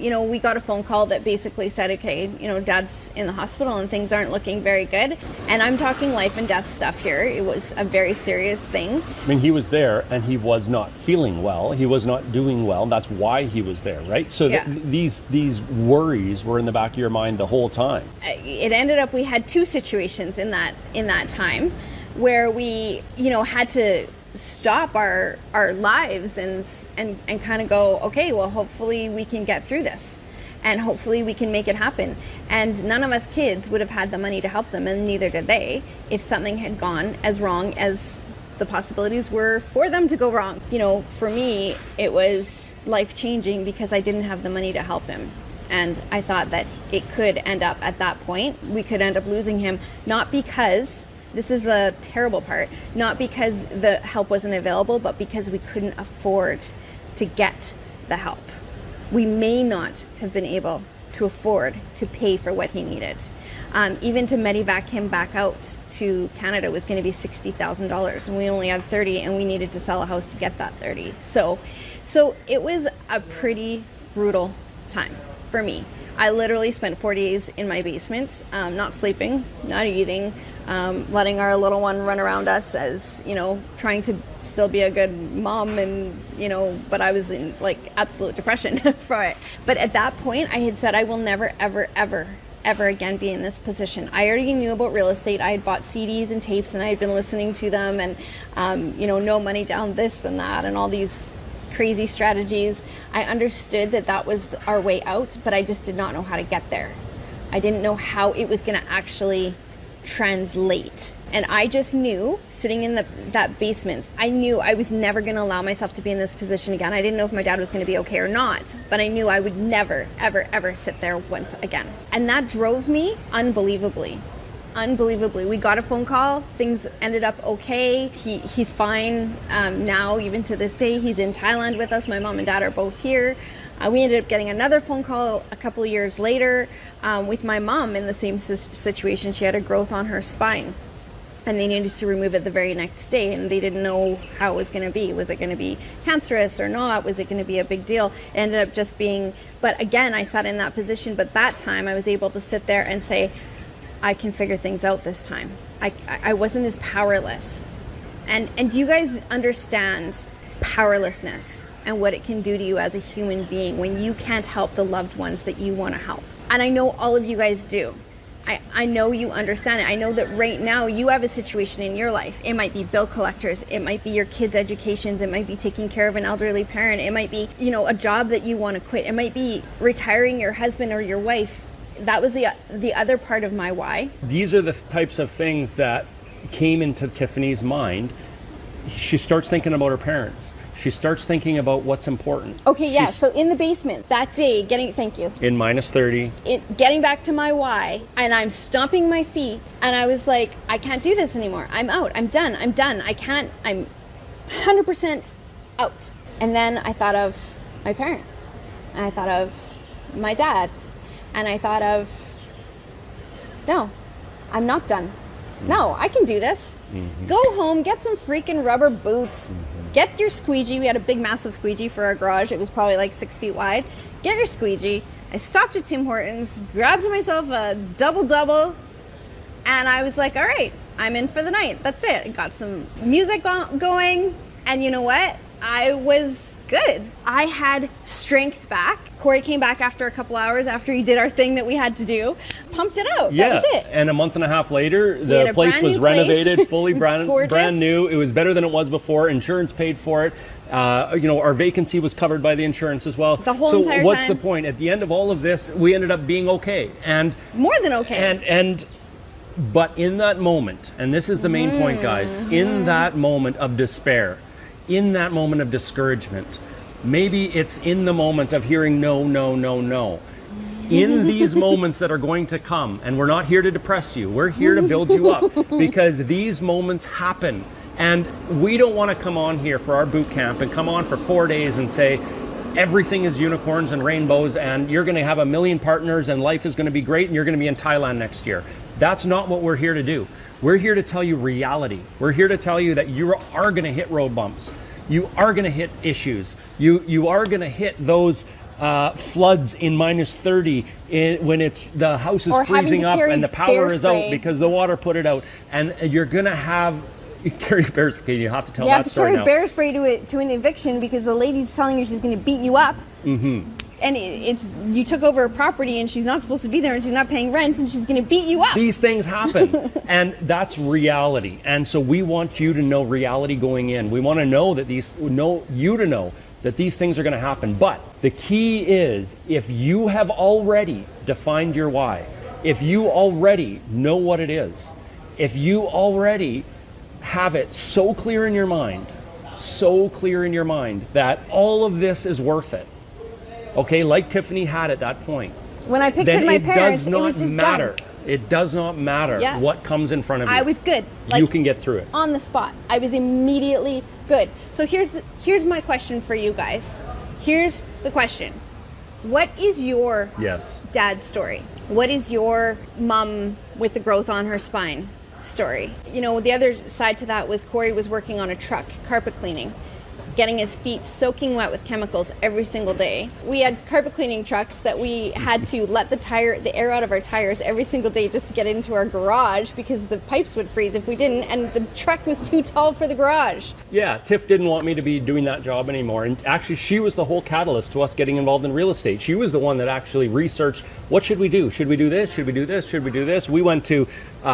we got a phone call that basically said, okay, Dad's in the hospital and things aren't looking very good. And I'm talking life and death stuff here. It was a very serious thing. I mean, he was there and he was not feeling well. He was not doing well. That's why he was there, right? So these worries were in the back of your mind the whole time. It ended up, we had two situations in that time where we, had to stop our lives and kind of go, okay, well, hopefully we can get through this and hopefully we can make it happen. And none of us kids would have had the money to help them, and neither did they, if something had gone as wrong as the possibilities were for them to go wrong. For me, it was life-changing because I didn't have the money to help him. And I thought that it could end up at that point, we could end up losing him, not because, this is the terrible part, not because the help wasn't available, but because we couldn't afford to get the help. We may not have been able to afford to pay for what he needed. Even to medevac him back out to Canada was going to be $60,000, and we only had 30, and we needed to sell a house to get that 30. So it was a pretty brutal time for me. I literally spent 4 days in my basement, not sleeping, not eating, letting our little one run around us as, trying to still be a good mom, and, but I was in absolute depression for it. But at that point I had said, I will never, ever, ever, ever again be in this position. I already knew about real estate. I had bought CDs and tapes and I had been listening to them, and, no money down, this and that, and all these crazy strategies. I understood that was our way out, but I just did not know how to get there. I didn't know how it was going to actually translate. And I just knew, sitting in that basement, I knew I was never going to allow myself to be in this position again. I didn't know if my dad was going to be okay or not, but I knew I would never, ever, ever sit there once again. And that drove me unbelievably. We got a phone call. Things ended up okay. He's fine now, even to this day. He's in Thailand with us. My mom and dad are both here. We ended up getting another phone call a couple of years later with my mom in the same situation. She had a growth on her spine, and they needed to remove it the very next day, and they didn't know how it was going to be. Was it going to be cancerous or not? Was it going to be a big deal? It ended up just being, but again, I sat in that position, but that time I was able to sit there and say, I can figure things out this time. I wasn't as powerless. And do you guys understand powerlessness and what it can do to you as a human being when you can't help the loved ones that you want to help? And I know all of you guys do. I know you understand it. I know that right now you have a situation in your life. It might be bill collectors. It might be your kids' educations. It might be taking care of an elderly parent. It might be, a job that you want to quit. It might be retiring your husband or your wife. That was the other part of my why. These are the types of things that came into Tiffany's mind. She starts thinking about her parents. She starts thinking about what's important. Okay, yeah. So in the basement that day, thank you. In -30. Getting back to my why, and I'm stomping my feet, and I was like, I can't do this anymore. I'm out. I'm done. I can't. I'm 100% out. And then I thought of my parents, and I thought of my dad. And I thought of, no, I'm not done. No, I can do this. Mm-hmm. Go home, get some freaking rubber boots, get your squeegee. We had a big, massive squeegee for our garage. It was probably 6 feet wide. Get your squeegee. I stopped at Tim Hortons, grabbed myself a double, and I was like, all right, I'm in for the night. That's it. I got some music going, and you know what? I was good. I had strength back. Corey came back after a couple hours after he did our thing that we had to do. Pumped it out. Yeah. That was it. And a month and a half later, the place was renovated, fully brand new. It was better than it was before. Insurance paid for it. Our vacancy was covered by the insurance as well. The whole entire time. So what's the point? At the end of all of this, we ended up being okay. And more than okay. But in that moment, and this is the main point, guys, in that moment of despair, in that moment of discouragement, maybe it's in the moment of hearing no, in these moments that are going to come, and we're not here to depress you, we're here to build you up, because these moments happen. And we don't want to come on here for our boot camp and come on for 4 days and say everything is unicorns and rainbows and you're going to have 1 million partners and life is going to be great and you're going to be in Thailand next year. That's not what we're here to do. We're here to tell you reality. We're here to tell you that you are going to hit road bumps. You are going to hit issues. You are going to hit those floods in -30 when it's the house is Or having freezing to up carry and the bear power is spray. out because the water put it out, and you're gonna have carry bear spray. You have to tell You have that to story carry now. bear spray to an eviction because the lady's telling you she's going to beat you up. Mm-hmm. And it's you took over a property and she's not supposed to be there and she's not paying rent and she's going to beat you up. These things happen, and that's reality. And so we want you to know reality going in. We want to know that these things are going to happen. But the key is, if you have already defined your why, if you already know what it is, if you already have it so clear in your mind that all of this is worth it, okay, like Tiffany had at that point, When I pictured then my it parents, does it not was just matter. done. It does not matter Yeah. what comes in front of you. I was good. You can get through it. On the spot. I was immediately good. So here's my question for you guys. Here's the question. What is your Yes. dad's story? What is your mom with the growth on her spine story? You know, the other side to that was Corey was working on a truck, carpet cleaning, getting his feet soaking wet with chemicals every single day. We had carpet cleaning trucks that we had to let the air out of our tires every single day just to get into our garage because the pipes would freeze if we didn't, and the truck was too tall for the garage. Yeah, Tiff didn't want me to be doing that job anymore. And actually, she was the whole catalyst to us getting involved in real estate. She was the one that actually researched, what should we do? Should we do this? Should we do this? Should we do this? We went to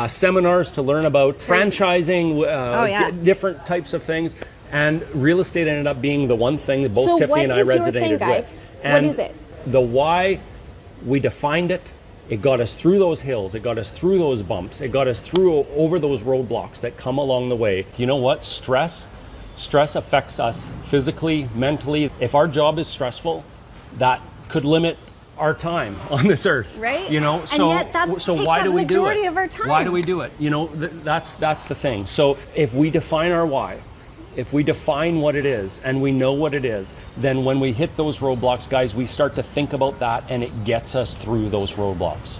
seminars to learn about franchising, different types of things. And real estate ended up being the one thing that both Tiffany and I resonated with. And what is it? The why, we defined it. It got us through those hills. It got us through those bumps. It got us through over those roadblocks that come along the way. You know what? Stress affects us physically, mentally. If our job is stressful, that could limit our time on this earth. Right. You know, And so yet that so takes why up do we do majority it? of our time. Why do we do it? You know, that's the thing. So if we define our why, if we define what it is and we know what it is, then when we hit those roadblocks, guys, we start to think about that and it gets us through those roadblocks.